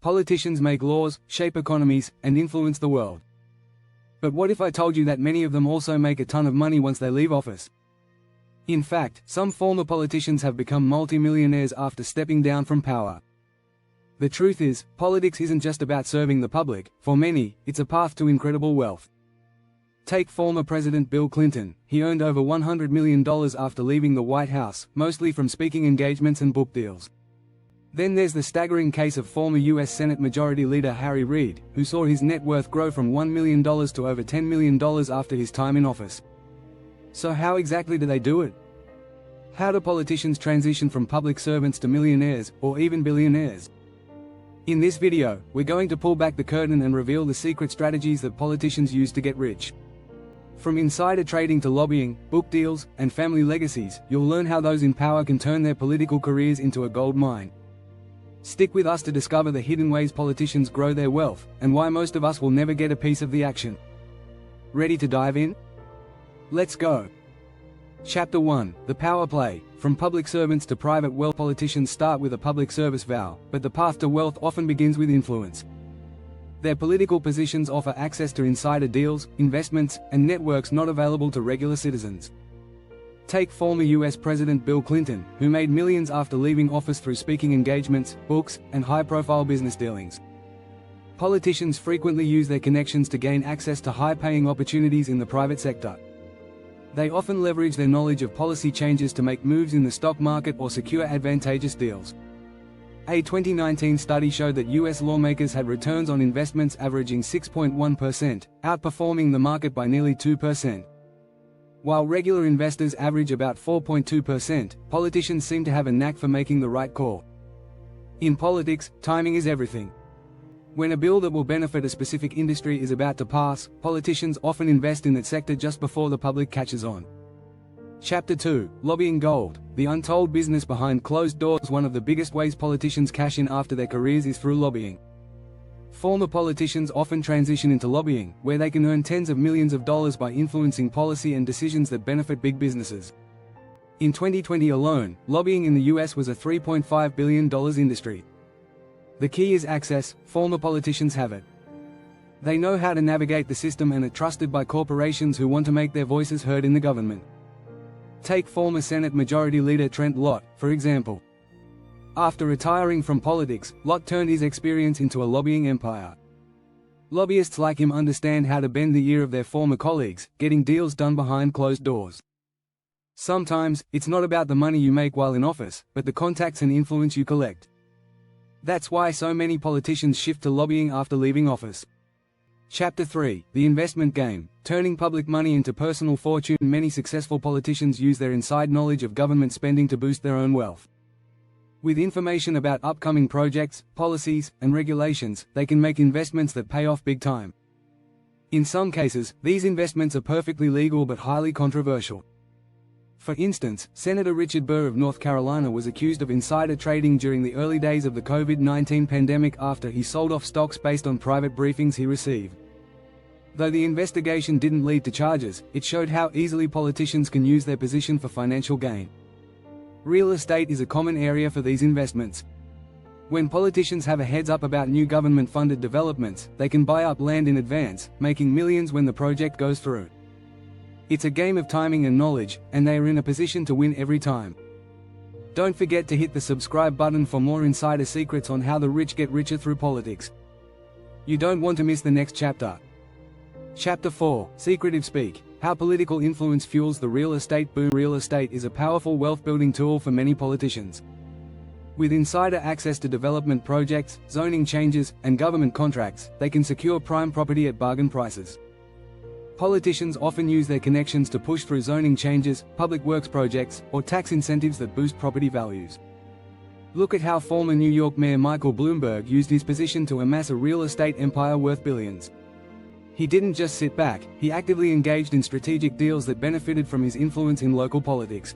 Politicians make laws, shape economies, and influence the world. But what if I told you that many of them also make a ton of money once they leave office? In fact, some former politicians have become multimillionaires after stepping down from power. The truth is, politics isn't just about serving the public. For many, it's a path to incredible wealth. Take former President Bill Clinton. He earned over $100 million after leaving the White House, mostly from speaking engagements and book deals. Then there's the staggering case of former U.S. Senate Majority Leader Harry Reid, who saw his net worth grow from $1 million to over $10 million after his time in office. So how exactly do they do it? How do politicians transition from public servants to millionaires, or even billionaires? In this video, we're going to pull back the curtain and reveal the secret strategies that politicians use to get rich. From insider trading to lobbying, book deals, and family legacies, you'll learn how those in power can turn their political careers into a gold mine. Stick with us to discover the hidden ways politicians grow their wealth, and why most of us will never get a piece of the action. Ready to dive in? Let's go! Chapter 1: The Power Play. From public servants to private wealth, politicians start with a public service vow, but the path to wealth often begins with influence. Their political positions offer access to insider deals, investments, and networks not available to regular citizens. Take former U.S. President Bill Clinton, who made millions after leaving office through speaking engagements, books, and high-profile business dealings. Politicians frequently use their connections to gain access to high-paying opportunities in the private sector. They often leverage their knowledge of policy changes to make moves in the stock market or secure advantageous deals. A 2019 study showed that U.S. lawmakers had returns on investments averaging 6.1%, outperforming the market by nearly 2%. While regular investors average about 4.2%, politicians seem to have a knack for making the right call. In politics, timing is everything. When a bill that will benefit a specific industry is about to pass, politicians often invest in that sector just before the public catches on. Chapter 2: Lobbying Gold. The untold business behind closed doors. One of the biggest ways politicians cash in after their careers is through lobbying. Former politicians often transition into lobbying, where they can earn tens of millions of dollars by influencing policy and decisions that benefit big businesses. In 2020 alone, lobbying in the US was a $3.5 billion industry. The key is access. Former politicians have it. They know how to navigate the system and are trusted by corporations who want to make their voices heard in the government. Take former Senate Majority Leader Trent Lott, for example. After retiring from politics, Lott turned his experience into a lobbying empire. Lobbyists like him understand how to bend the ear of their former colleagues, getting deals done behind closed doors. Sometimes, it's not about the money you make while in office, but the contacts and influence you collect. That's why so many politicians shift to lobbying after leaving office. Chapter 3: The Investment Game. Turning public money into personal fortune. Many successful politicians use their inside knowledge of government spending to boost their own wealth. With information about upcoming projects, policies, and regulations, they can make investments that pay off big time. In some cases, these investments are perfectly legal but highly controversial. For instance, Senator Richard Burr of North Carolina was accused of insider trading during the early days of the COVID-19 pandemic after he sold off stocks based on private briefings he received. Though the investigation didn't lead to charges, it showed how easily politicians can use their position for financial gain. Real estate is a common area for these investments. When politicians have a heads up about new government-funded developments, they can buy up land in advance, making millions when the project goes through. It's a game of timing and knowledge, and they are in a position to win every time. Don't forget to hit the subscribe button for more insider secrets on how the rich get richer through politics. You don't want to miss the next chapter. Chapter 4: Secretive Speak. How political influence fuels the real estate boom. Real estate is a powerful wealth-building tool for many politicians. With insider access to development projects, zoning changes, and government contracts, they can secure prime property at bargain prices. Politicians often use their connections to push through zoning changes, public works projects, or tax incentives that boost property values. Look at how former New York Mayor Michael Bloomberg used his position to amass a real estate empire worth billions. He didn't just sit back, he actively engaged in strategic deals that benefited from his influence in local politics.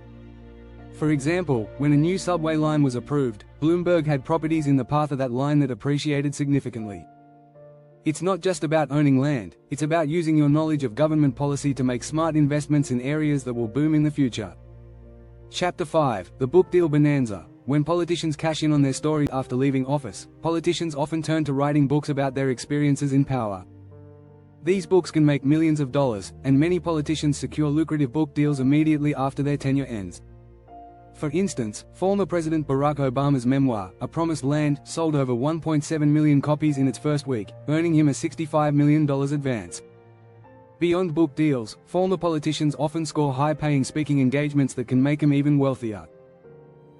For example, when a new subway line was approved, Bloomberg had properties in the path of that line that appreciated significantly. It's not just about owning land, it's about using your knowledge of government policy to make smart investments in areas that will boom in the future. Chapter 5: The Book Deal Bonanza. When politicians cash in on their story after leaving office, politicians often turn to writing books about their experiences in power. These books can make millions of dollars, and many politicians secure lucrative book deals immediately after their tenure ends. For instance, former President Barack Obama's memoir, A Promised Land, sold over 1.7 million copies in its first week, earning him a $65 million advance. Beyond book deals, former politicians often score high-paying speaking engagements that can make them even wealthier.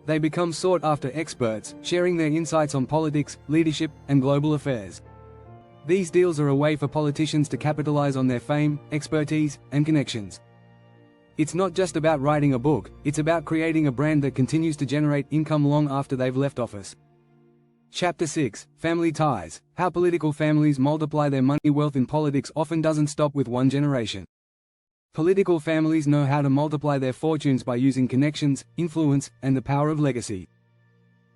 They become sought-after experts, sharing their insights on politics, leadership, and global affairs. These deals are a way for politicians to capitalize on their fame, expertise, and connections. It's not just about writing a book, it's about creating a brand that continues to generate income long after they've left office. Chapter 6: Family Ties. How political families multiply their money. Wealth in politics often doesn't stop with one generation. Political families know how to multiply their fortunes by using connections, influence, and the power of legacy.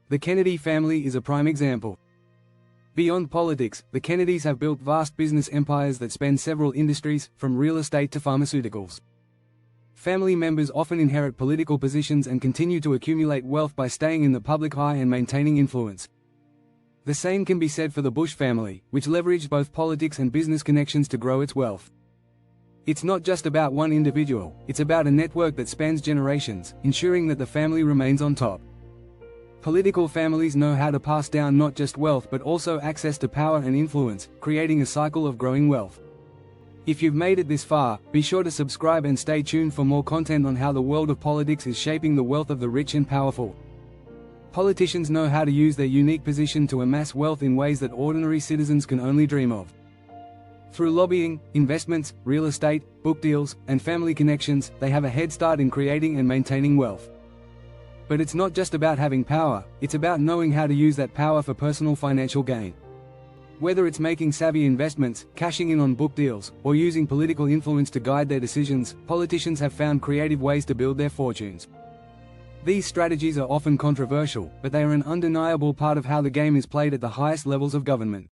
The Kennedy family is a prime example. Beyond politics, the Kennedys have built vast business empires that span several industries, from real estate to pharmaceuticals. Family members often inherit political positions and continue to accumulate wealth by staying in the public eye and maintaining influence. The same can be said for the Bush family, which leveraged both politics and business connections to grow its wealth. It's not just about one individual, it's about a network that spans generations, ensuring that the family remains on top. Political families know how to pass down not just wealth but also access to power and influence, creating a cycle of growing wealth. If you've made it this far, be sure to subscribe and stay tuned for more content on how the world of politics is shaping the wealth of the rich and powerful. Politicians know how to use their unique position to amass wealth in ways that ordinary citizens can only dream of. Through lobbying, investments, real estate, book deals, and family connections, they have a head start in creating and maintaining wealth. But it's not just about having power, it's about knowing how to use that power for personal financial gain. Whether it's making savvy investments, cashing in on book deals, or using political influence to guide their decisions, politicians have found creative ways to build their fortunes. These strategies are often controversial, but they are an undeniable part of how the game is played at the highest levels of government.